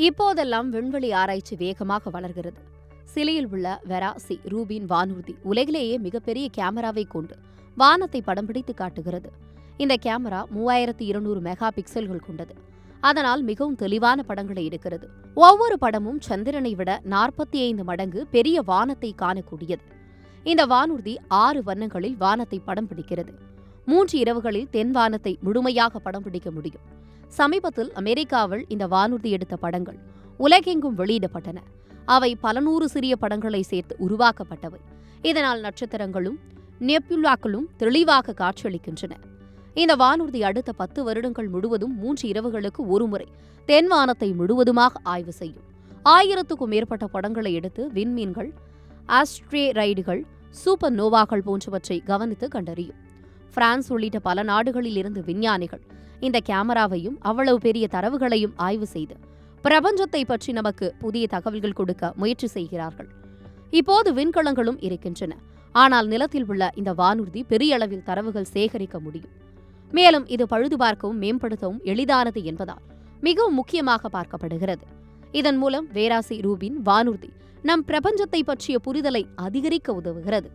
இப்போதெல்லாம் விண்வெளி ஆராய்ச்சி வேகமாக வளர்கிறது. சிலியில் உள்ள வெராசி ரூபின் வானூர்தி உலகிலேயே மிகப்பெரிய கேமராவை கொண்டு வானத்தை படம் பிடித்து காட்டுகிறது. இந்த கேமரா 3200 மெகா பிக்சல்கள் கொண்டது. அதனால் மிகவும் தெளிவான படங்களை எடுக்கிறது. ஒவ்வொரு படமும் சந்திரனை விட 45 மடங்கு பெரிய வானத்தை காணக்கூடியது. இந்த வானூர்தி 6 வண்ணங்களில் வானத்தை படம் பிடிக்கிறது. 3 இரவுகளில் தென் வானத்தை முழுமையாக படம் பிடிக்க முடியும். சமீபத்தில் அமெரிக்காவில் இந்த வானூர்தி எடுத்த படங்கள் உலகெங்கும் வெளியிடப்பட்டன. அவை பல 100 சிறிய படங்களை சேர்த்து உருவாக்கப்பட்டவை. இதனால் நட்சத்திரங்களும் நெப்யூலாக்களும் தெளிவாக காட்சியளிக்கின்றன. இந்த வானூர்தி அடுத்த 10 வருடங்கள் முழுவதும் 3 இரவுகளுக்கு ஒருமுறை தென் வானத்தை முழுவதுமாக ஆய்வு செய்யும். 1000க்கும் மேற்பட்ட படங்களை எடுத்து விண்மீன்கள், ஆஸ்ட்ரேரைடுகள், சூப்பர் நோவாக்கள் போன்றவற்றை கவனித்து கண்டறியும். பிரான்ஸ் உள்ளிட்ட பல நாடுகளில் இருந்து விஞ்ஞானிகள் இந்த கேமராவையும் அவ்வளவு பெரிய தரவுகளையும் ஆய்வு செய்து பிரபஞ்சத்தை பற்றி நமக்கு புதிய தகவல்கள் கொடுக்க முயற்சி செய்கிறார்கள். இப்போது விண்கலங்களும் இருக்கின்றன. ஆனால் நிலத்தில் உள்ள இந்த வானூர்தி பெரிய அளவில் தரவுகள் சேகரிக்க முடியும். மேலும் இது பழுது பார்க்கவும் மேம்படுத்தவும் எளிதானது என்பதால் மிகவும் முக்கியமாக பார்க்கப்படுகிறது. இதன் மூலம் வெராசி ரூபின் வானூர்தி நம் பிரபஞ்சத்தை பற்றிய புரிதலை அதிகரிக்க உதவுகிறது.